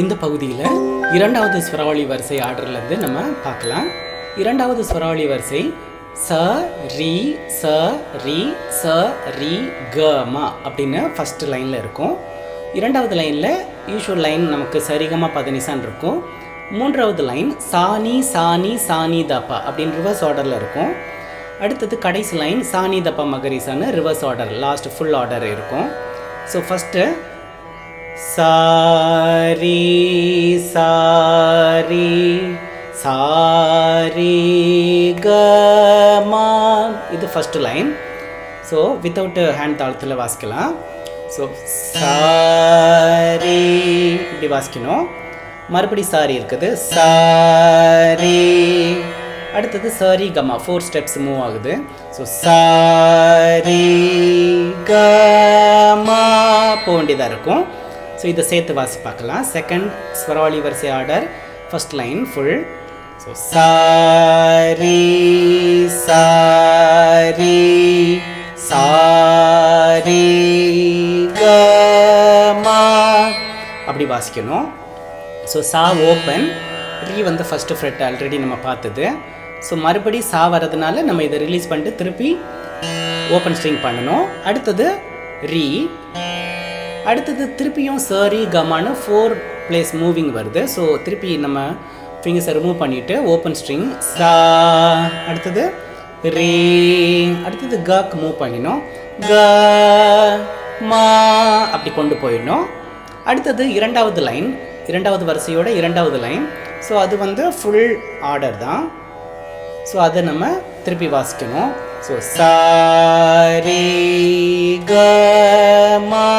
இந்த பகுதியில் இரண்டாவது ஸ்வராவளி வரிசை ஆர்டர்லேருந்து நம்ம பார்க்கலாம். இரண்டாவது ஸ்வராவளி வரிசை ச ரி ச ரி ச ரி க ம அப்படின்னு ஃபஸ்ட்டு லைனில் இருக்கும். இரண்டாவது லைனில் யூஷுவல் லைன் நமக்கு சரிகமா பதனிசான் இருக்கும். மூன்றாவது லைன் சானி சானி சானி தப்பா அப்படின்னு ரிவர்ஸ் ஆர்டரில் இருக்கும். அடுத்தது கடைசி லைன் சானி தப்பா மகரிசான்னு reverse order last full order இருக்கும். ஸோ ஃபஸ்ட்டு சாரி சாரி சாரி கமா, இது first line. So without hand தாளத்தில் வாசிக்கலாம். ஸோ சாரி இப்படி வாசிக்கணும். மறுபடி சாரி இருக்குது சாரி. அடுத்தது சாரி கமா 4 ஸ்டெப்ஸ் மூவ் ஆகுது. ஸோ சாரி கமா போக வேண்டியதாக இருக்கும். ஸோ இதை சேர்த்து வாசி பார்க்கலாம். செகண்ட் ஸ்வராவளி வரிசை order first line full. So sorry சாரி சாரி கமா அப்படி வாசிக்கணும். ஸோ சா ஓப்பன், ரீ வந்து ஃபஸ்ட்டு ஃப்ரெட் ஆல்ரெடி நம்ம பார்த்தது. ஸோ மறுபடி சா வரதுனால நம்ம இதை ரிலீஸ் பண்ணிட்டு திருப்பி ஓப்பன் ஸ்ட்ரிங் பண்ணணும். அடுத்தது ரீ, அடுத்தது திருப்பியும் சரி கமான்னு 4 பிளேஸ் மூவிங் வருது. ஸோ திருப்பி நம்ம ஃபிங்கர்ஸை ரிமூவ் பண்ணிவிட்டு ஓப்பன் ஸ்ட்ரிங் சா, அடுத்தது ரீ, அடுத்தது கக்கு மூவ் பண்ணினோம் க மா அப்படி கொண்டு போயிடணும். அடுத்தது இரண்டாவது லைன், இரண்டாவது வரிசையோட இரண்டாவது லைன். ஸோ அது வந்து ஃபுல் ஆர்டர் தான். ஸோ அதை நம்ம திருப்பி வாசிக்கணும். ஸோ சாரி கமா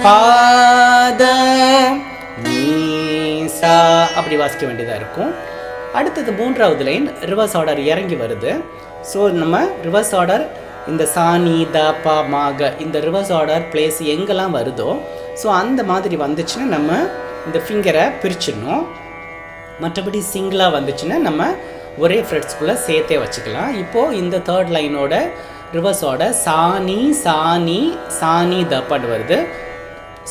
பாத நீ சா அப்படி வாசிக்க வேண்டியதாக இருக்கும். அடுத்தது மூன்றாவது லைன் ரிவர்ஸ் ஆர்டர் இறங்கி வருது. ஸோ நம்ம ரிவர்ஸ் ஆர்டர் இந்த சானி த பா மாக இந்த ரிவர்ஸ் ஆர்டர் பிளேஸ் எங்கெல்லாம் வருதோ ஸோ அந்த மாதிரி வந்துச்சுன்னா நம்ம இந்த ஃபிங்கரை பிரிச்சிடணும். மற்றபடி சிங்கிளாக வந்துச்சுன்னா நம்ம ஒரே ஃப்ரெட்ஸ்குள்ளே சேர்த்தே வச்சுக்கலாம். இப்போது இந்த தேர்ட் லைனோட ரிவர்ஸோட சானி சானி சானி தப்பாடு வருது.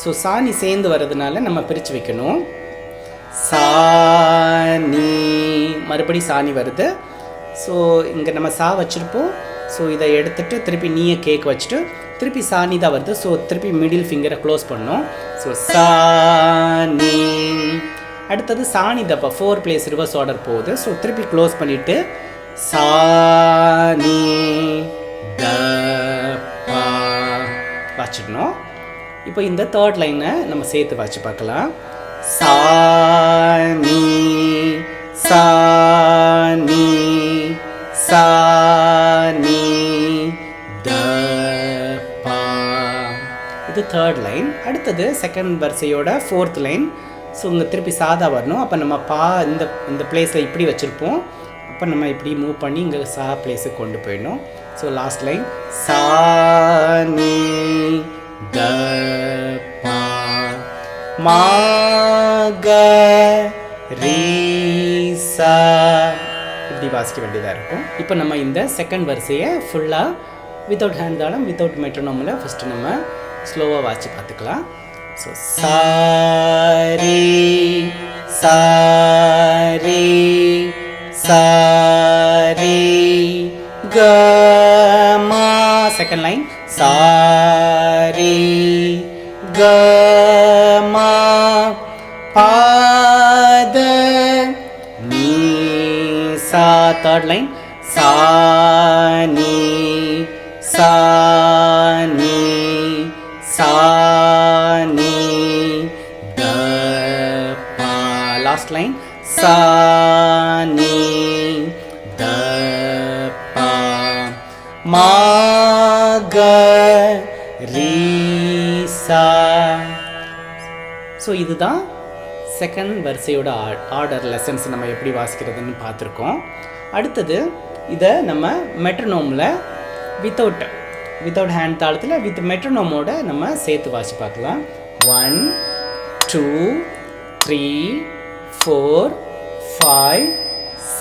ஸோ சானி சேர்ந்து வர்றதுனால நம்ம பிரித்து வைக்கணும். சானி மறுபடி சானி வருது. ஸோ இங்கே நம்ம சா வச்சுருப்போம். ஸோ இதை எடுத்துகிட்டு திருப்பி நீயை கேக் வச்சுட்டு திருப்பி சானி தான் வருது. ஸோ திருப்பி மிடில் ஃபிங்கரை க்ளோஸ் பண்ணோம். ஸோ சானி, அடுத்தது சானி தப்பா 4 பிளேஸ் ரிவர்ஸ் ஆர்டர் போகுது. ஸோ திருப்பி க்ளோஸ் பண்ணிவிட்டு சானி தப்பா வச்சிடணும். இப்போ இந்த தேர்ட் லைனை நம்ம சேர்த்து வச்சு பார்க்கலாம். சானி சானி சானி தப்பா, இது தேர்ட் லைன். அடுத்தது செகண்ட் வரிசையோட ஃபோர்த் லைன். ஸோ இங்கே திருப்பி சாதா வரணும். அப்போ நம்ம பா இந்த பிளேஸில் இப்படி வச்சுருப்போம். அப்போ நம்ம இப்படி மூவ் பண்ணி இங்கே சா பிளேஸுக்கு கொண்டு போயிடணும். ஸோ லாஸ்ட் லைன் சானி த பா மாக ரீ சா இப்படி வாசிக்க வேண்டியதாக இருக்கும். இப்போ நம்ம இந்த செகண்ட் வரிசையை ஃபுல்லாக வித்தவுட் ஹேண்ட் தாளம் வித்தவுட் மெட்ரோனோமில் ஃபஸ்ட்டு நம்ம ஸ்லோவாக வாசி பார்த்துக்கலாம். ஸோ சாரி சாரி சாரி comma, second line sorry comma பாத நீ சா, தேர்ட் லைன் சானி சானி சானி தப்பா, லாஸ்ட் லைன் சானி தப்பா மாக ரீ சா. ஸோ இதுதான் செகண்ட் வரிசையோட ஆர்டர் லெசன்ஸ் நம்ம எப்படி வாசிக்கிறதுன்னு பார்த்துருக்கோம். அடுத்தது இதை நம்ம மெட்ரோனோமில் வித்தவுட் ஹேண்ட் தாளத்தில் வித் மெட்ரோனோமோட நம்ம சேர்த்து வாசி பார்க்கலாம். 1 2 3 4 5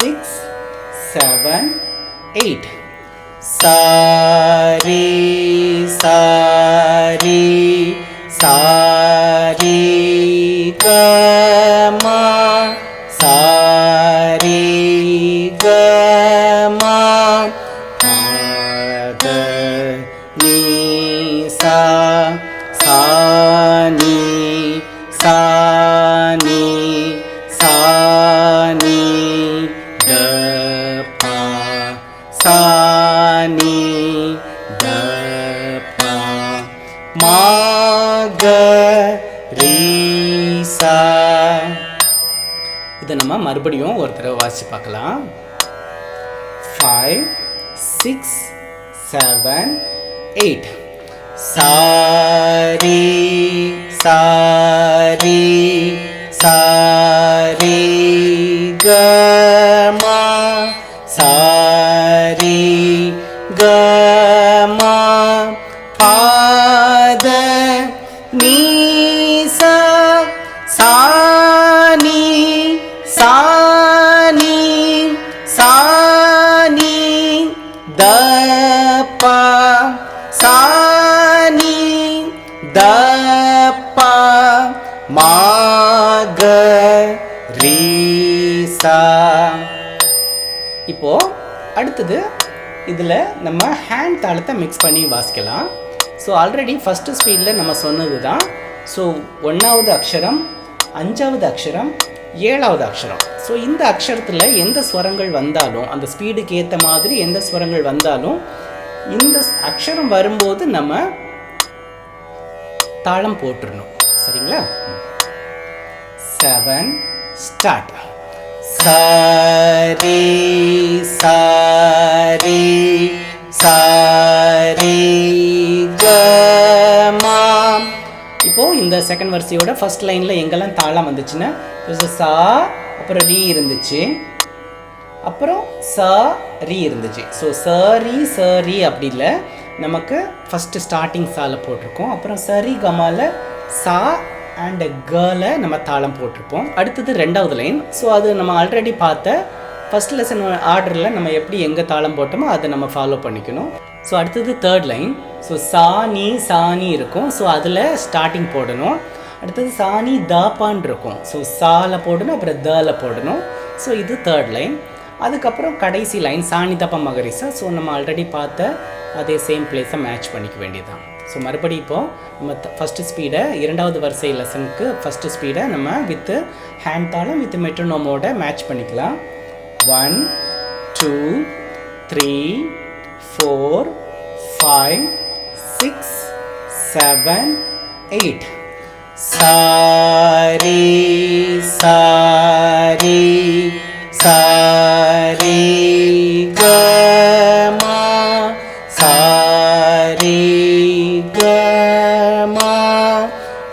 6 7 8. சாரி சாரி சாரி க சா சா நீ சா நீ சா நீ த பா சா நீ த பா மா க ரீ சா. இதை நம்ம மறுபடியும் ஒரு தடவை வாசிச்சு பார்க்கலாம். 5 6 7 8 சாரி சாரி சாரி கமா சாரி கமா பாத நீசா சானி சானி சானி தப்பா சானி தப்பா மாக ரீசா. இப்போ அடுத்தது இதில் நம்ம ஹேண்ட் தாளத்தை மிக்ஸ் பண்ணி வாசிக்கலாம். ஸோ ஆல்ரெடி ஃபஸ்ட்டு ஸ்பீடில் நம்ம சொன்னது தான். ஸோ 1வது அக்ஷரம், 5வது அக்ஷரம், 7வது அக்ஷரம். ஸோ இந்த அக்ஷரத்தில் எந்த ஸ்வரங்கள் வந்தாலும், அந்த ஸ்பீடுக்கு ஏற்ற மாதிரி எந்த ஸ்வரங்கள் வந்தாலும் இந்த அக்ஷரம் வரும்போது நம்ம தாளம் போட்டுடணும். சரிங்களா? 7 ஸ்டார்ட். சாரி சாரி சாரி கமா. இப்போ இந்த செகண்ட் வரிசையோட ஃபர்ஸ்ட் லைனில் எங்கெல்லாம் தாளம் வந்துச்சுன்னா சா, அப்புறம் ரீ இருந்துச்சு, அப்புறம் ச ரீ இருந்துச்சு. ஸோ சரி சரி அப்படி இல்லை, நமக்கு ஃபஸ்ட்டு ஸ்டார்டிங் சால போட்டிருக்கோம், அப்புறம் சரி கமால சா அண்ட் கல நம்ம தாளம் போட்டிருப்போம். அடுத்தது 2வது லைன். ஸோ அது நம்ம ஆல்ரெடி பார்த்த ஃபஸ்ட் லெசன் ஆர்டரில் நம்ம எப்படி எங்கே தாளம் போட்டோமோ அதை நம்ம ஃபாலோ பண்ணிக்கணும். ஸோ அடுத்தது 3rd லைன். ஸோ சாணி இருக்கும். ஸோ அதில் ஸ்டார்டிங் போடணும். அடுத்தது சாணி தாப்பான் இருக்கும். ஸோ சால போடணும், அப்புறம் தல போடணும். ஸோ இது 3rd லைன். அதுக்கப்புறம் கடைசி லைன் சாணி தப்பா மகரிசா. ஸோ நம்ம ஆல்ரெடி பார்த்த அதே சேம் பிளேஸை மேட்ச் பண்ணிக்க வேண்டியதுதான். ஸோ மறுபடியும் இப்போது நம்ம ஃபஸ்ட்டு ஸ்பீடை 2வது வரிசை லெசனுக்கு ஃபஸ்ட்டு ஸ்பீடை நம்ம வித்து ஹேண்ட் தாளம் வித் மெட்ரோனோமோட மேட்ச் பண்ணிக்கலாம். 1 2 3 4 5 6 7 8 சாரி சாரி சாரி கமா சாரி கமா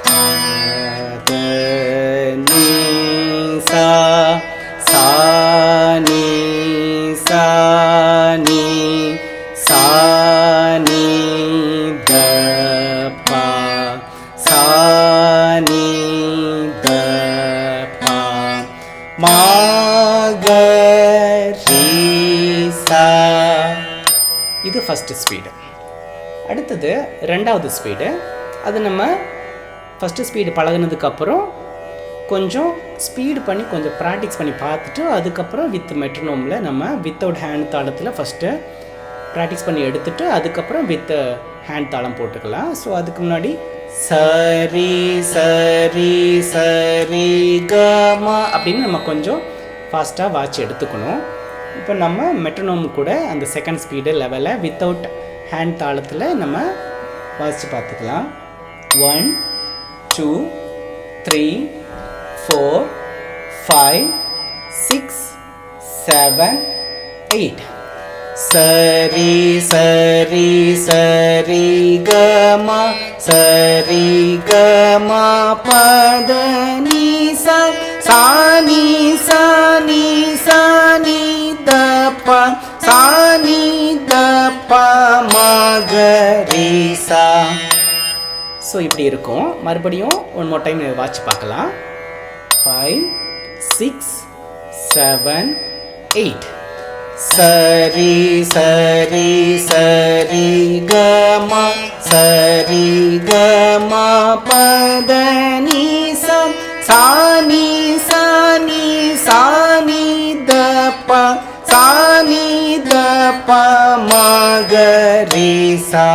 பத நீசா சானி சானி சானி தப்பா சானி தப்பா மாகரீசா. இது ஃபஸ்ட்டு ஸ்பீடு. அடுத்தது 2வது ஸ்பீடு. அது நம்ம ஃபஸ்ட்டு ஸ்பீடு பழகினதுக்கப்புறம் கொஞ்சம் ஸ்பீடு பண்ணி கொஞ்சம் ப்ராக்டிஸ் பண்ணி பார்த்துட்டு அதுக்கப்புறம் வித் மெட்ரோனோமில் நம்ம வித்தவுட் ஹேண்ட் தாளத்தில் ஃபஸ்ட்டு ப்ராக்டிஸ் பண்ணி எடுத்துகிட்டு அதுக்கப்புறம் வித் ஹேண்ட் தாளம் போட்டுக்கலாம். ஸோ அதுக்கு முன்னாடி சரி சரி சரி கமா அப்படின்னு நம்ம கொஞ்சம் ஃபாஸ்ட்டாக வாட்ச் எடுத்துக்கணும். இப்போ நம்ம மெட்ரோனோம் கூட அந்த செகண்ட் ஸ்பீடு லெவலில் வித்தவுட் ஹேண்ட் தாளத்தில் நம்ம வாசித்து பார்த்துக்கலாம். 1 2 3 4 5 6 7 8 சரி சரி சரி கமா சரி கமா பத நீசா சானி சானி சானி தப்பா சானி தப்பா மகரீசா. ஸோ இப்படி இருக்கும். மறுபடியும் ஒன் மோர் டைம் வாட்ச் பார்க்கலாம். 5 6 7 8 சரி சரி சரி கமா சரி கமா பத நீசா சானி சானி சானி தப்பா சானி தப்பா மகரீசா.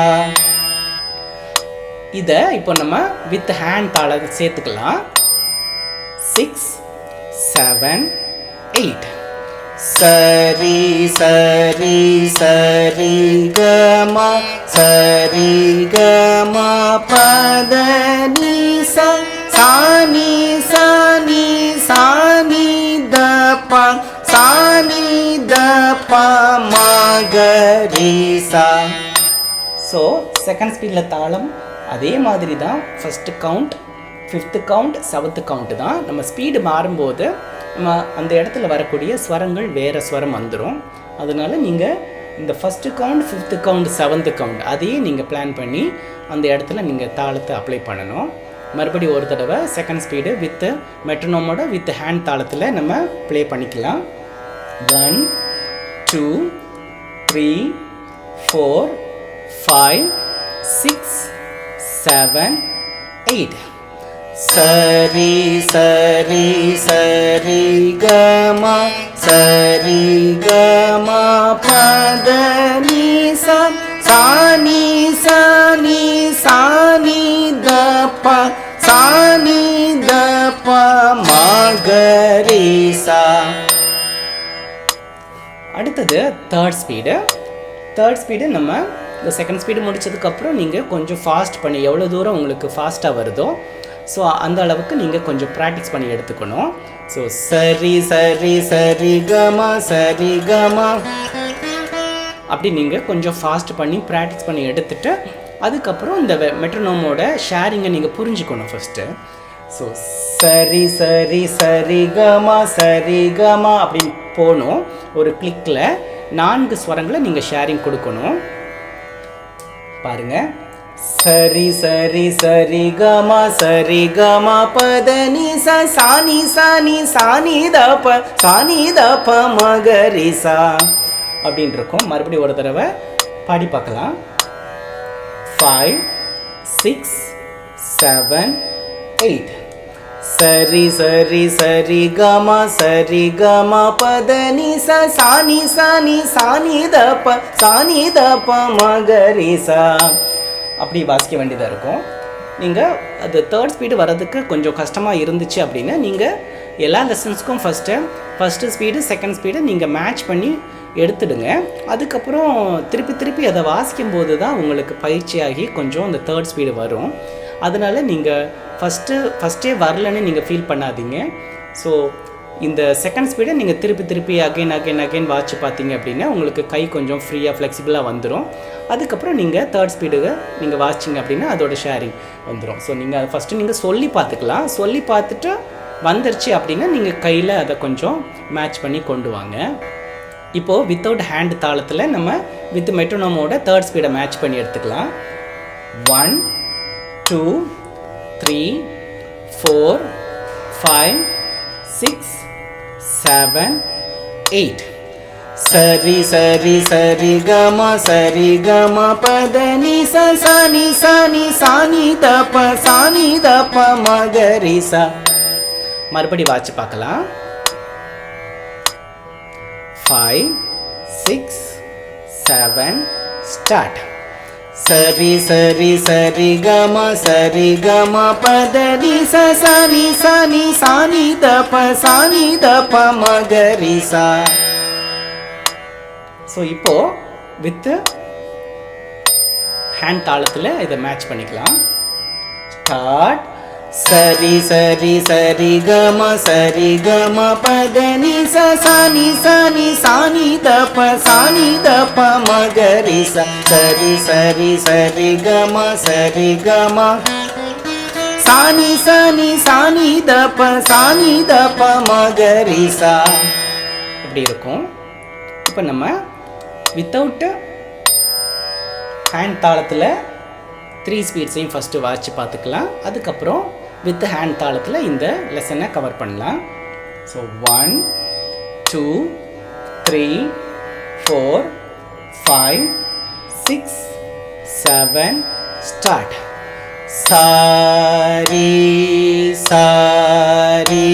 இதை இப்போ நம்ம வித் ஹேண்ட் தாளத்தை சேர்த்துக்கலாம். 6 7 8. சரி சரி சரி கமா சரி கமா பத நீ சானி சானி சானி தப சானி தப மகரிசா. ஸோ செகண்ட் ஸ்பீடில் தாளம் அதே மாதிரி தான். First count, fifth count, seventh count தான். நம்ம ஸ்பீடு மாறும்போது நம்ம அந்த இடத்துல வரக்கூடிய ஸ்வரங்கள் வேறு ஸ்வரம் வந்துடும். அதனால் நீங்கள் இந்த first count, fifth count, seventh count அதையே நீங்கள் பிளான் பண்ணி அந்த இடத்துல நீங்கள் தாளத்தை அப்ளை பண்ணணும். மறுபடி ஒரு தடவை செகண்ட் ஸ்பீடு வித் மெட்ரோனோமோட வித் ஹேண்ட் தாளத்தில் நம்ம ப்ளே பண்ணிக்கலாம். 1 2 3 4 5 6 7 8. சரி சரி சரி கமா சரி கமா பத நீ சானி சானி சானி தப சானி தப மகரிசா. அடுத்தது தேர்ட் ஸ்பீடு. தேர்ட் ஸ்பீடு நம்ம இந்த செகண்ட் ஸ்பீடு முடித்ததுக்கப்புறம் நீங்கள் கொஞ்சம் ஃபாஸ்ட் பண்ணி எவ்வளோ தூரம் உங்களுக்கு ஃபாஸ்ட்டாக வருதோ ஸோ அந்த அளவுக்கு நீங்கள் கொஞ்சம் ப்ராக்டிஸ் பண்ணி எடுத்துக்கணும். ஸோ சரி சரி சரி கமா சரி கமா அப்படி நீங்கள் கொஞ்சம் ஃபாஸ்ட் பண்ணி ப்ராக்டிஸ் பண்ணி எடுத்துகிட்டு அதுக்கப்புறம் இந்த மெட்ரோனோமோட ஷேரிங்கை நீங்கள் புரிஞ்சுக்கணும் ஃபஸ்ட்டு. ஸோ சரி சரி சரி கமா அப்படின்னு போகணும். ஒரு கிளிக்கில் 4 ஸ்வரங்களை நீங்கள் ஷேரிங் கொடுக்கணும். பாருங்க. சரி சரி சரி கமா பத நீ சானி சானி சானி தப மகரிசா அப்படின்னு இருக்கும். மறுபடியும் ஒரு தடவை பாடி பார்க்கலாம். 5 6 7 8. சரி சரி சரி கமா பத நீ சானி சானி சானி தப மகரிசா அப்படி வாசிக்க வேண்டியதாக இருக்கும். நீங்கள் அது தேர்ட் ஸ்பீடு வர்றதுக்கு கொஞ்சம் கஷ்டமாக இருந்துச்சு அப்படின்னா நீங்கள் எல்லா லெசன்ஸ்க்கும் ஃபஸ்ட்டு ஸ்பீடு செகண்ட் ஸ்பீடு நீங்கள் மேட்ச் பண்ணி எடுத்துடுங்க. அதுக்கப்புறம் திருப்பி அதை வாசிக்கும்போது தான் உங்களுக்கு பயிற்சியாகி கொஞ்சம் அந்த தேர்ட் ஸ்பீடு வரும். அதனால் நீங்கள் ஃபஸ்ட்டே வரலன்னு நீங்கள் ஃபீல் பண்ணாதீங்க. ஸோ இந்த செகண்ட் ஸ்பீடை நீங்கள் திருப்பி அகைன் வாட்ச் பார்த்தீங்க அப்படின்னா உங்களுக்கு கை கொஞ்சம் ஃப்ரீயாக ஃப்ளெக்சிபிளாக வந்துடும். அதுக்கப்புறம் நீங்கள் தேர்ட் ஸ்பீடுக்கு நீங்கள் வாசிச்சிங்க அப்படின்னா அதோட ஷேரிங் வந்துடும். ஸோ நீங்கள் அதை ஃபஸ்ட்டு நீங்கள் சொல்லி பார்த்துக்கலாம். சொல்லி பார்த்துட்டு வந்துருச்சு அப்படின்னா நீங்கள் கையில் அதை கொஞ்சம் மேட்ச் பண்ணி கொண்டு வாங்க. இப்போது வித்தவுட் ஹேண்ட் தாளத்தில் நம்ம வித் மெட்ரோனோமோட தேர்ட் ஸ்பீடை மேட்ச் பண்ணி எடுத்துக்கலாம். 1 2 3 4 5 6 7 8. சரி சரி சரி கமா பத நீ சானி சானி சானி தப மகரிசா. மறுபடி வாட்சி பார்க்கலாம். 5 6 7 ஸ்டார்ட். சரி சரி சரி கமா பத நீ சானி சானி சானி தப மகரிசா. ஸோ இப்போது வித்து ஹேண்ட் தாளத்தில் இதை மேட்ச் பண்ணிக்கலாம். ஸ்டார்ட். சரி சரி சரி கமா பத நீ சானி சானி சானி தப மகரிசா. சரி சரி சரி கமா சானி சானி சானி தப மகரிசா இப்படி இருக்கும். இப்போ நம்ம வித்தவுட்டு ஹேண்ட் தாளத்தில் 3 ஸ்பீட்ஸையும் ஃபஸ்ட்டு வாட்சி பார்த்துக்கலாம். அதுக்கப்புறம் வித் ஹேண்ட் தாளத்தில் இந்த லெசனை கவர் பண்ணலாம். So 1 2 3 4 5 6 7 start. சாரி சாரி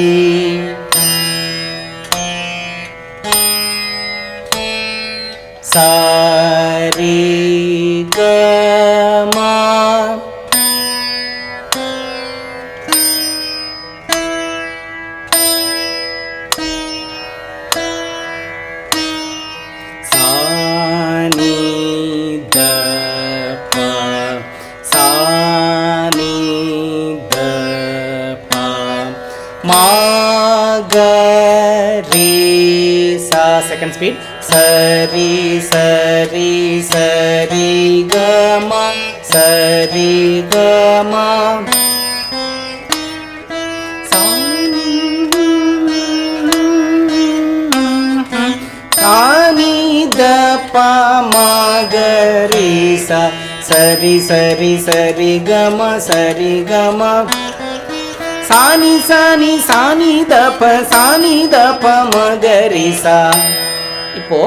சாரி comma ma ga re sa. Second speed. Sa ri sa ri sa ri ga ma sa ri ga ma. Sani da pa ma ga re sa sari sari sari ga ma sari ga ma. Sani sani sani da pa ma ga re sa. இப்போ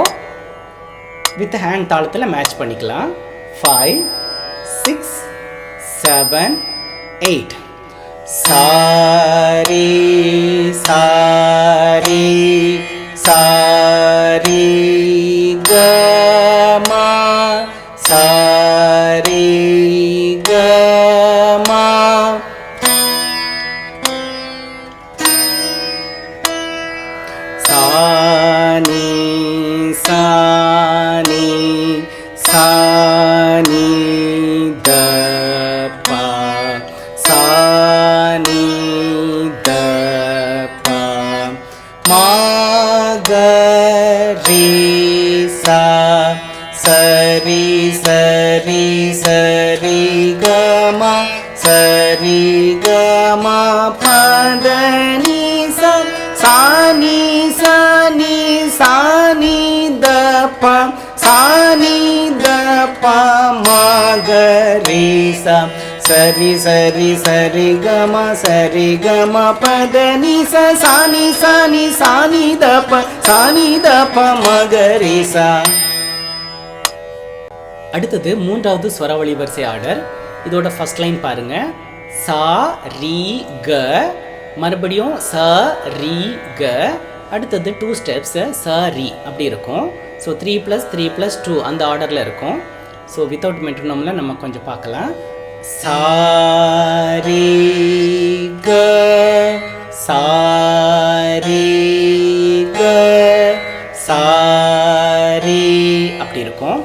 with hand தாளத்தில் match பண்ணிக்கலாம். 5 6 7 8. சாரி சாரி சாரி கமா சாரி கமா. சானி சானி சானி தப்பா சானி தப்பா மா க ரே சா சரி சரி சரி க மா சரி க மா பத நீ சா சானி சானி சானி தப்பா சானி தப்பா மா க ரே சா சரி சரி சரி க மா சரி க மா பத நீ சா சானி சானி சானி தப்பா சானி தப்பா மா க ரே சா. அடுத்தது மூன்றாவது ஸ்வரவழி வரிசை ஆர்டர். இதோட ஃபர்ஸ்ட் லைன் பாருங்க. சா ரி க, மறுபடியும் ச ரி க, அடுத்தது 2 ஸ்டெப்ஸ் ச ரி அப்படி இருக்கும். ஸோ 3 + 3 + 2 அந்த ஆர்டரில் இருக்கும். ஸோ வித்தவுட் மெட்ரோனோமில் நம்ம கொஞ்சம் பார்க்கலாம். சா ரி க சா ரி க சா ரி அப்படி இருக்கும்.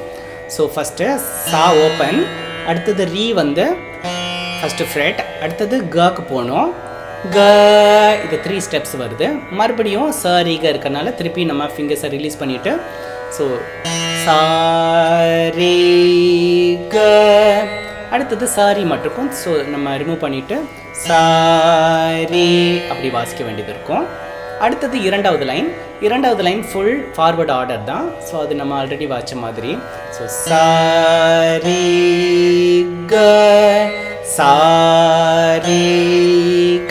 ஸோ ஃபஸ்ட்டு சா ஓப்பன், அடுத்தது ரீ வந்து ஃபஸ்ட்டு ஃப்ரெட், அடுத்தது கக்கு போகணும். க இது 3 ஸ்டெப்ஸ் வருது. மறுபடியும் ச ரீ க இருக்கறனால திருப்பி நம்ம ஃபிங்கர்ஸை ரிலீஸ் பண்ணிவிட்டு ஸோ சா ரீ க, அடுத்தது சாரி மட்டுக்கும் ஸோ நம்ம ரிமூவ் பண்ணிவிட்டு சாரி அப்படி வாசிக்க வேண்டியது இருக்கும். அடுத்தது இரண்டாவது லைன் ஃபுல் ஃபார்வர்ட் ஆர்டர் தான். ஸோ அது நம்ம ஆல்ரெடி வாச்ச மாதிரி. ஸோ சாரி க சாரி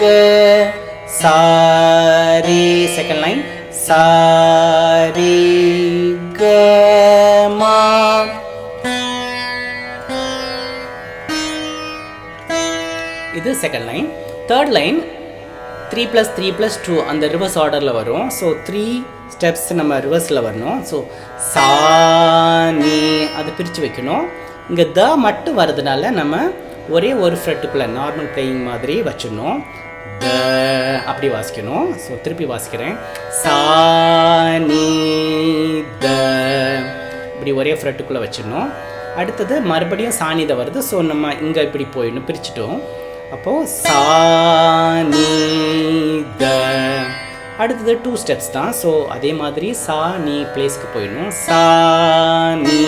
க சாரி. செகண்ட் லைன் சாரி க மா. இது செகண்ட் லைன். தேர்ட் லைன் 3 + 3 + 2 அந்த ரிவர்ஸ் ஆர்டரில் வரும். ஸோ 3 ஸ்டெப்ஸ் நம்ம ரிவர்ஸில் வரணும். ஸோ சா நீ அதை பிரித்து வைக்கணும். இங்கே த மட்டும் வர்றதுனால நம்ம ஒரே ஒரு ஃப்ரெட்டுக்குள்ளே நார்மல் பிளேயிங் மாதிரி வச்சிடணும். த அப்படி வாசிக்கணும். ஸோ திருப்பி வாசிக்கிறேன். சா நீ த இப்படி ஒரே ஃப்ரெட்டுக்குள்ளே வச்சிடணும். அடுத்தது மறுபடியும் சாணித வருது. ஸோ நம்ம இங்கே இப்படி போயிடணும், பிரிச்சுட்டோம். அப்போது சா நீ த, அடுத்தது 2 ஸ்டெப்ஸ் தான். ஸோ அதே மாதிரி சா நீ பிளேஸ்க்கு போயிடணும். சா நீ.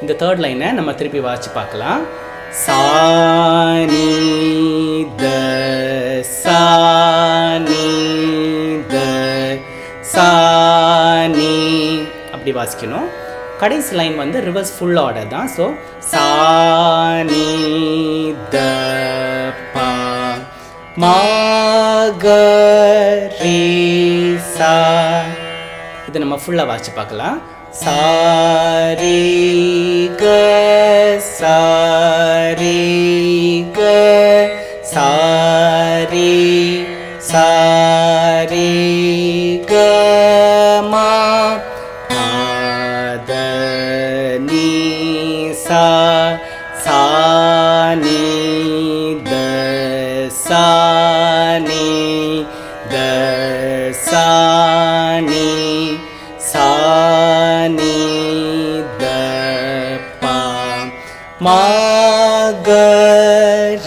இந்த தேர்ட் லைனை நம்ம திருப்பி வாசிச்சு பார்க்கலாம். சா நீ த சா நீ த சா நீ அப்படி வாசிக்கணும். கடைசி லைன் வந்து ரிவர்ஸ் ஃபுல் ஆர்டர் தான். ஸோ சா நீ த பா மா க ரே சா. இது நம்ம ஃபுல்லாக வாசிச்சு பார்க்கலாம். சா ரே க சா ரே க சா ரே சா ரே க மா த நீ சா சா நீ த சா நீ த சா நீ சா நீ த பா மா க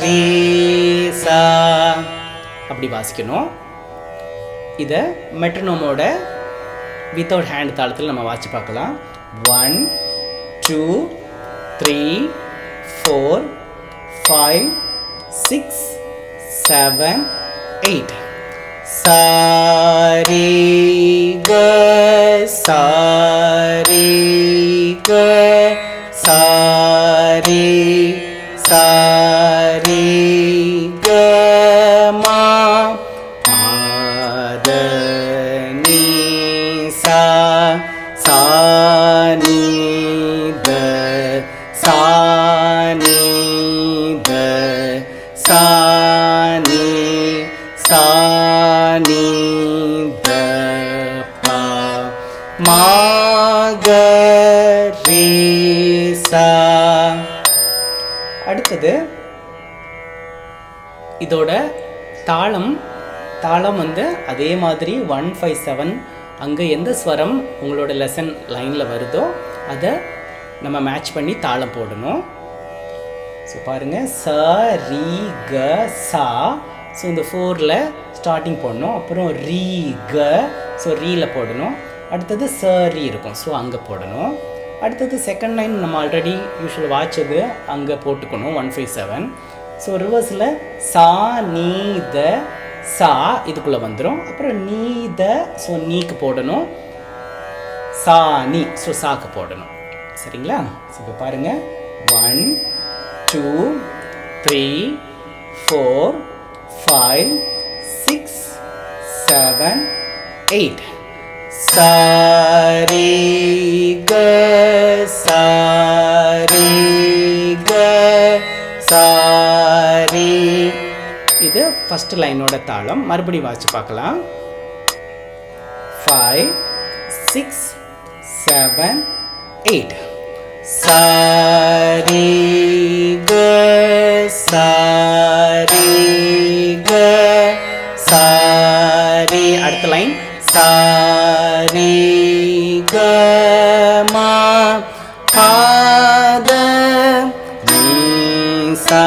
ரே சா அப்படி வாசிக்கணும். இதை மெட்ரோனோமோட வித்தவுட் ஹேண்ட் தாளத்தில் நம்ம வாசி பார்க்கலாம். 1 2 3 4 5 6 7 8. sa re ga sa re ga sa re sa re ga ma pa da ni sa sa ni da sa ni da sa ni sa ni da pa ma ga re sa. அடுத்தது இதோட தாளம் வந்து அதே மாதிரி 1 5 7 அங்கே எந்த ஸ்வரம் உங்களோட லெசன் லைனில் வருதோ அதை நம்ம மேட்ச் பண்ணி தாளம் போடணும். ஸோ பாருங்கள், ச ரி க சா. ஸோ இந்த 4ல் ஸ்டார்டிங் போடணும். அப்புறம் ரீ க, ஸோ ரீயில் போடணும். அடுத்தது ச ரீ இருக்கும், ஸோ அங்கே போடணும். அடுத்தது செகண்ட் லைன் நம்ம ஆல்ரெடி யூஸ்வல் வாட்சது அங்கே போட்டுக்கணும் 1 5 7. ஸோ ரிவர்ஸில் சா நீ த சா இதுக்குள்ளே வந்துடும். அப்புறம் நீ த, ஸோ நீக்கு போடணும். சா நீ, ஸோ சாக்கு போடணும். சரிங்களா? ஸோ இப்போ பாருங்கள், 1 2 3 4 5 6 7 8. sa re ga sa re ga sa re. இது ஃபர்ஸ்ட் லைனோட தாளம். மறுபடியும் வாசிச்சு பார்க்கலாம். 5 6 7 8. sa re ga sa re ga sa re. அடுத்த line sa re ga ma pa da ni sa.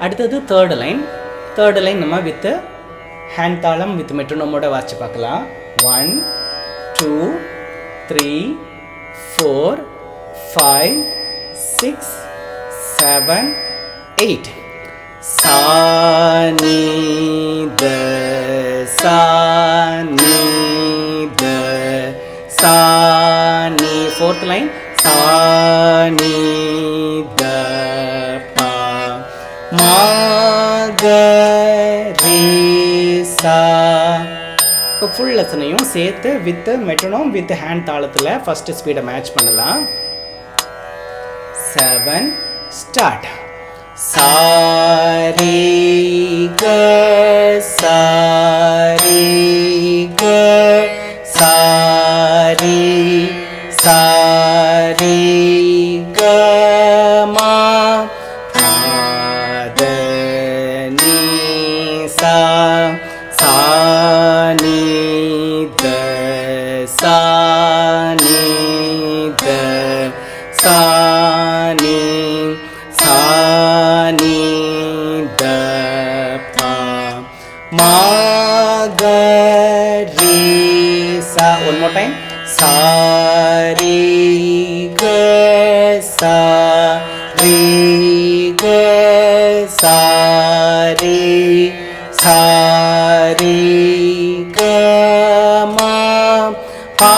அடுத்தது தேர்ட் லைன் நம்ம வித் ஹேண்ட் தாளம் வித் மெட்ரோனோமோட வாசிச்சு பார்க்கலாம். 1 2 3 4 5 6 7 8. sa ni da sa ni da sa ni. fourth line sa ni da pa ma ga re sa. இப்போ full லெசனையும் சேர்த்து with metronome with hand தாளத்தில் first ஸ்பீடை மேட்ச் பண்ணலாம். 7 start. sa re ga sa re ga sa re sa re ga ma pa da ni sa sa ni da sa ni da sa ni sa ni da pa ma ga re sa. one more time. sa re ga sa re ga sa re sa re ga ma pa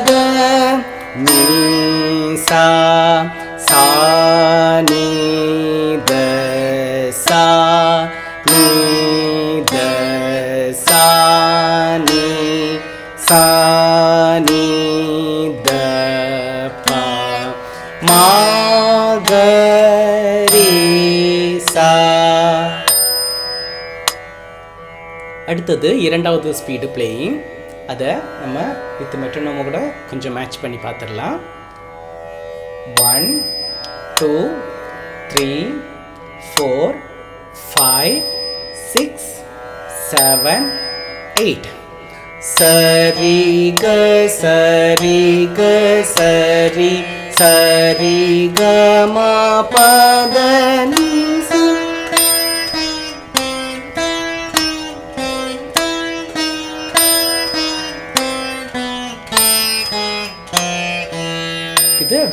da ni sa sa ni da sa ni da sa ni sa ni da pa ma ga re sa. அடுத்தது இரண்டாவது speed playing. அதை நம்ம with மெட்ரோனோமோ கூட கொஞ்சம் match பண்ணி பார்த்துடலாம். 1 2 3 4 5 6 7 8. sa re ga sa re ga sa re sa re ga ma pa da ni sa.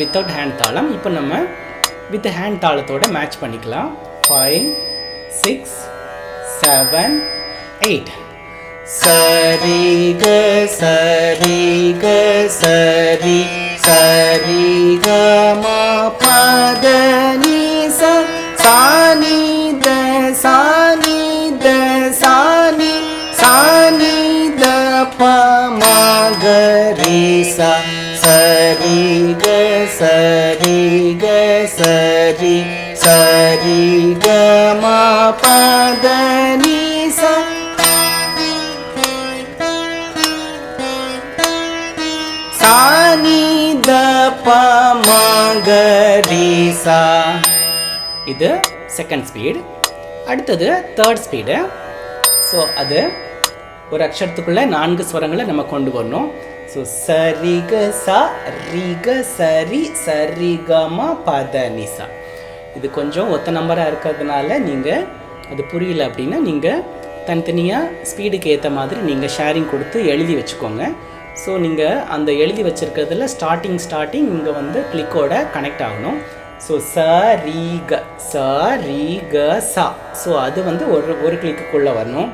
Without hand தாளம். இப்போ நம்ம வித் ஹேண்ட் தாளத்தோட மேட்ச் பண்ணிக்கலாம். 5 6 7 8. சரி க சரி க சரி சரி க ம பத நி ச சானி த சானி த சானி சானி த ப ம க ரே சா சரி க சரி க சரி சரி க ம பத நி ச சானி த ப ம க ரே சா. இது செகண்ட் ஸ்பீட். அடுத்தது தேர்ட் ஸ்பீடு. ஸோ அது ஒரு அக்ஷரத்துக்குள்ளே 4 ஸ்வரங்களை நம்ம கொண்டு வரணும். ஸோ சரி க சா ரி க சரி சரி க ம பத நி சா. இது கொஞ்சம் ஒத்த நம்பராக இருக்கிறதுனால நீங்கள் அது புரியல அப்படின்னா நீங்கள் தனித்தனியாக ஸ்பீடுக்கு ஏற்ற மாதிரி நீங்கள் ஷேரிங் கொடுத்து எழுதி வச்சுக்கோங்க. ஸோ நீங்கள் அந்த எழுதி வச்சுருக்கிறதுல ஸ்டார்டிங் இங்கே வந்து கிளிக்கோட கனெக்ட் ஆகணும். ஸோ ச ரி க ச ரி க சா. ஸோ அது வந்து ஒரு கிளிக்குள்ளே வரணும்.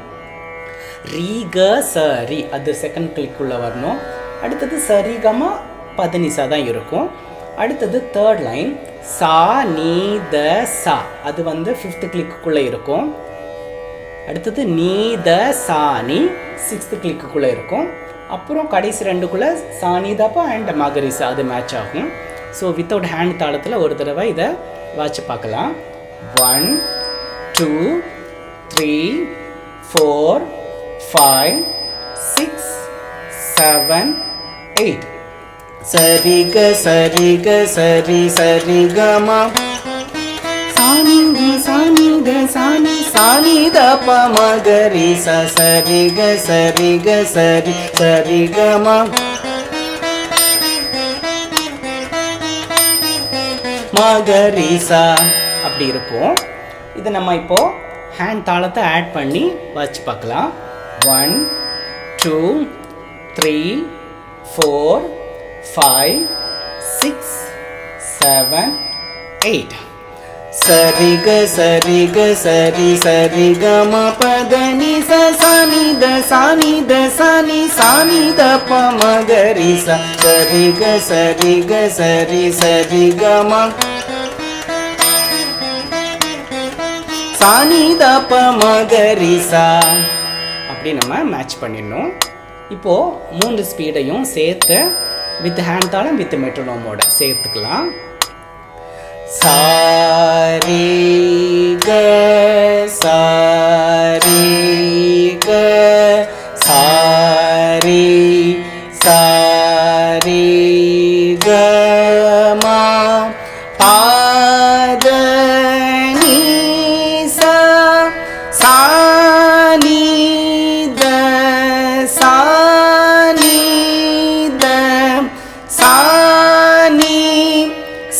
ரி க ச ரி அது செகண்ட் கிளிக்குள்ளே வரணும். அடுத்தது சரி கமா பதனிசா தான் இருக்கும். அடுத்தது தேர்ட் லைன் சா நீ த சா அது வந்து 5th கிளிக்குள்ளே இருக்கும். அடுத்தது நீ த சானி 6th கிளிக்குள்ளே இருக்கும். அப்புறம் கடைசி 2க்குள்ளே சானி தப்பா அண்ட் மகரிசா அது மேட்ச் ஆகும். ஸோ வித்தவுட் ஹேண்ட் தாளத்தில் ஒரு தடவை இதை வாட்ச் பார்க்கலாம். 1 2 3 4 5 6 7 8. சரி க சரி க சரி சரி க ம சானி க சானி க சானி சானி த ப ம க ரே சா சரி க சரி க சரி சரி க ம ம க ரே சா அப்படி இருக்கும். இது நம்ம இப்போ ஹேண்ட் தாளத்தை ஆட் பண்ணி வச்சு பார்க்கலாம். 1 2 3 4 5 6 7 8. சரி க சரி க சரி சரி க ம பத நி ச சானி த சானி த சானி சானி த ப ம க ரே சா சரி க சரி க சரி சரி க ம சானி த ப ம க ரே சா. அப்படி நம்ம மேட்ச் பண்ணிடணும். இப்போது 3 ஸ்பீடையும் சேர்த்து வித் ஹேண்ட் தாளம் வித் மெட்ரோனோமோட சேர்த்துக்கலாம். சாரி க சாரி க சாரி சாரி க ம பத நி சா சானி த சானி த சானி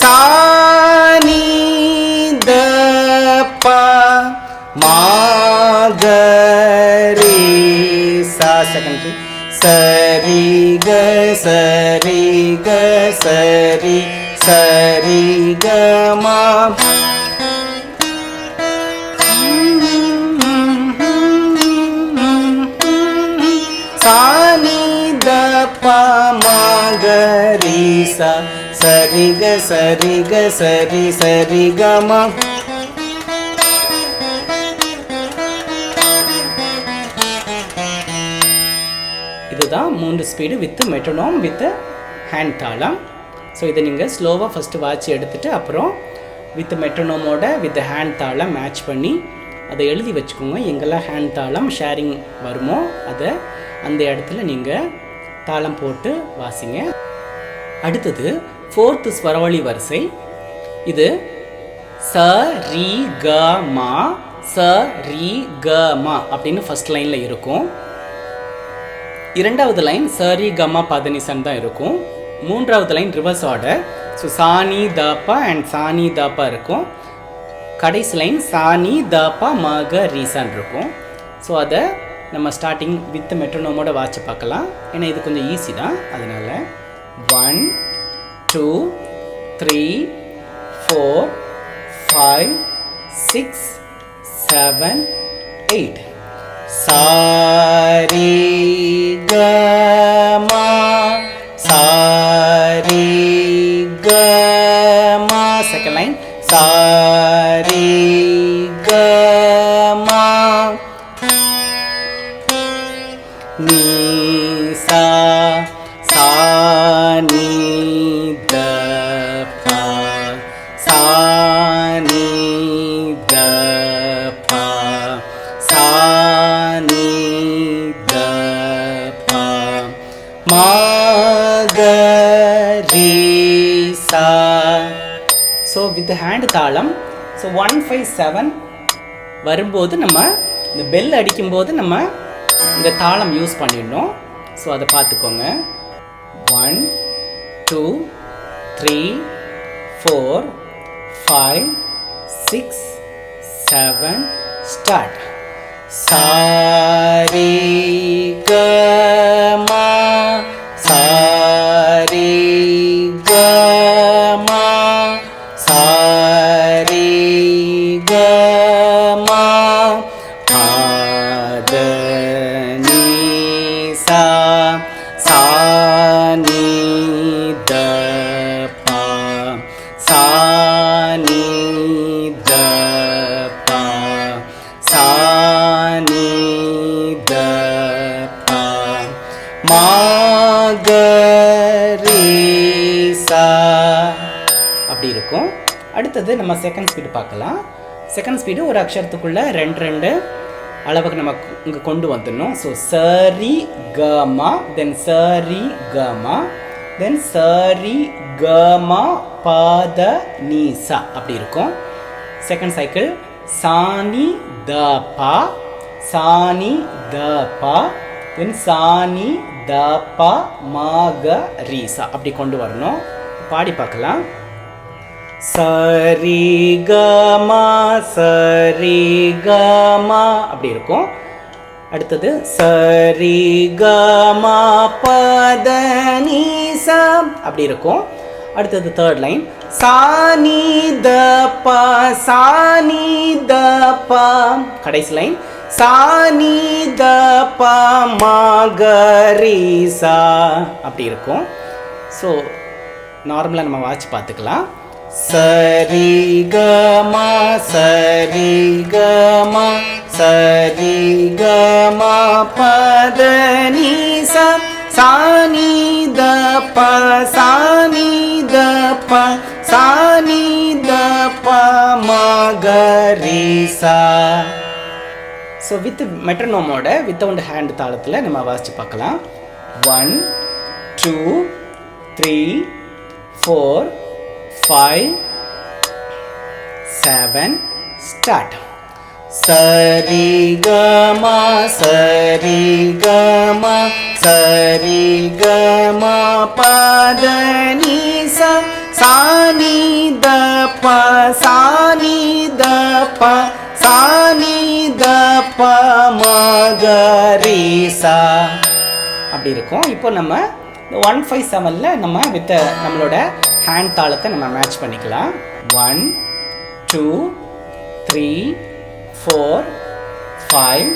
சானி த ப ம க ரே சா. செகண்ட் சரி க சரி க சரி சரி க ம சானி த ப ம க ரே சா சரி க சரி க சரி சரி க ம. இதுதான் 3 speed with metronome with hand தாளம். ஸோ இதை நீங்கள் ஸ்லோவாக ஃபஸ்ட்டு வாட்ச் எடுத்துகிட்டு அப்புறம் வித் மெட்ரோனோமோட வித் ஹேண்ட் தாளம் மேட்ச் பண்ணி அதை எழுதி வச்சுக்கோங்க. எங்கெல்லாம் ஹேண்ட் தாளம் ஷேரிங் வருமோ அதை அந்த இடத்துல நீங்கள் தாளம் போட்டு வாசிங்க. அடுத்தது 4th ஸ்வரவழி வரிசை. இது ச ரி க ம ச ரி க ம அப்படின்னு ஃபர்ஸ்ட் லைனில் இருக்கும். 2வது லைன் ச ரி க ம பத நி சன் தான் இருக்கும். 3வது line reverse order. So Saani Thapa and சானி தாப்பா இருக்கும். கடைசி லைன் சானி தாப்பா மக ரீசான் இருக்கும். ஸோ அதை நம்ம ஸ்டார்டிங் வித் மெட்ரோனோமோட வாட்ச பார்க்கலாம். ஏன்னா இது கொஞ்சம் ஈஸி தான். அதனால் 1 2 3 4 5 6 7 8 sa re ga ma sa re ga ma. Second line sa re ga ma ni sa sa ni da pa sa ni da pa sa ni da pa ma ga re sa. So with the hand தாளம், so 1 5 7 வரும்போது நம்ம இந்த bell அடிக்கும்போது நம்ம இந்த தாளம் use பண்ணிடணும். So அதை பார்த்துக்கோங்க. 1 2 3 4 5 6 7 start. sa re ga ma sa re ga ma sa re ga ma pa da ni sa sa ni da pa sa ni da pa sa ni da pa ma ga re sa. அப்படி இருக்கும். அடுத்தது நம்ம second speed பார்க்கலாம். Second speed ஒரு அக்ஷரத்துக்குள்ள ரெண்டு ரெண்டு அளவுக்கு நம்ம இங்கே கொண்டு வந்துடணும். ஸோ சரி கமா தென் சரி கமா தென் சரி கமா பாத நீசா அப்படி இருக்கும். செகண்ட் சைக்கிள் சானி த பா சானி த பா தென் சானி த பா மாக ரீசா அப்படி கொண்டு வரணும். பாடி பார்க்கலாம். சரி கமா சரி கமா அப்படி இருக்கும். அடுத்தது சரி கமா பத நீசா அப்படி இருக்கும். அடுத்தது தேர்ட் லைன் சானி த ப சானி த ப. கடைசி லைன் சானி த ப மகரிசா அப்படி இருக்கும். ஸோ நார்மலாக நம்ம வாட்ச் பார்த்துக்கலாம். சரி கமா சரி கமா சரி கமா பத நீசா சானி த ப சானி த ப சானி த ப மகரிசா. ஸோ வித் மெட்ரோனோமோட வித்தவுண்ட் ஹேண்ட் தாளத்தில் நம்ம வாசித்து பார்க்கலாம். 1 2 3 4 5 7 ஸ்டார்ட். சரி கமா சரி கமா சரி கமா பத நீசா சானி த ப சானி த ப சானி த ப மகரிசா அப்படி இருக்கும். இப்போ நம்ம 1 5 7ல் நம்ம வித் நம்மளோட ஹேண்ட் தாளத்தை நம்ம மேட்ச் பண்ணிக்கலாம். 1 2 3 4 5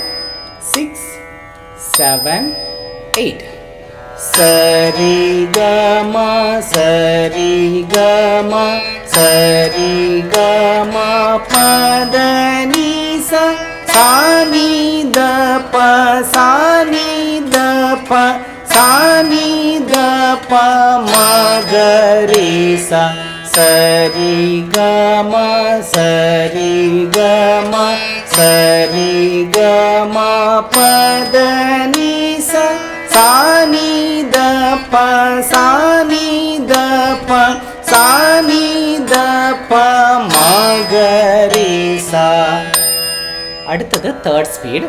6 7 8 சரி கமா சரி கமா சரி கமா பத நீசா சானி த ப சானி த ப சானி த ப மகரிசா. சரி கமா சரி கமா சரி கமா பத நீசா சானி த ப சானி த ப சானி த ப மகரிசா. அடுத்தது தேர்ட் ஸ்பீட்.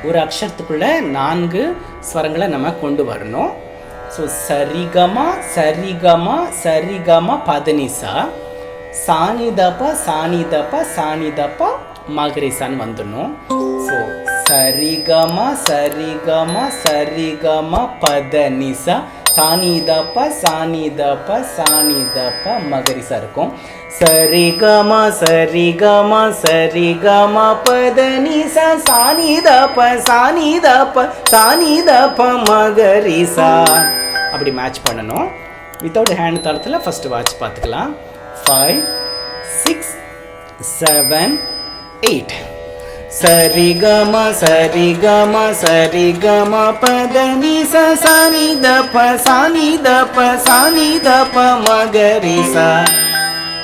ஒரு அக்ஷரத்துக்குள்ள 4 ஸ்வரங்களை நம்ம கொண்டு வரணும். ஸோ சரிகமா சரிகமா சரிகமா பதனிசா சானிதப்ப சானிதப்ப சானிதப்ப மகரிசான்னு வந்துடணும். ஸோ சரிகமா சரிகமா சரிகமா பதனிசா சாணி தப்பா சாணி தப்பா சாணி தப்பா மகரிசா இருக்கும். சரி கமா சரி கமா சரி கமா பதனி சாணி தப்ப சாணி தப்ப சாணி தப்ப மகரிசா. அப்படி மேட்ச் பண்ணணும். வித்தவுட் ஹேண்ட் தாளத்தில் ஃபஸ்ட்டு வாட்ச் பார்த்துக்கலாம். 5 6 7 8. சரி கமா சரி கமா சரி கமா பதனி சாணி தப்ப சாணி தப்ப சாணி தப்ப மகரிசா.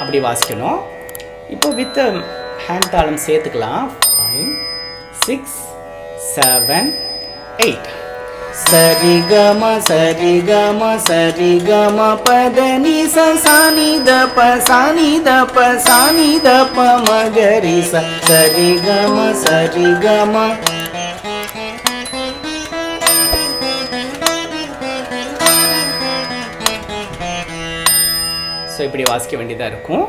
அப்படி வாசிக்கணும். இப்போ வித் ஹேண்ட் தாளம் சேர்த்துக்கலாம். 5 6 7 8. சரி கமா சரி கமா சரி கமா பதனி சாணி தப்ப சாணி தப்ப சாணி தப்ப மகரிசா. சரி கமா சரி கமா. ஸோ இப்படி வாசிக்க வேண்டியதாக இருக்கும்.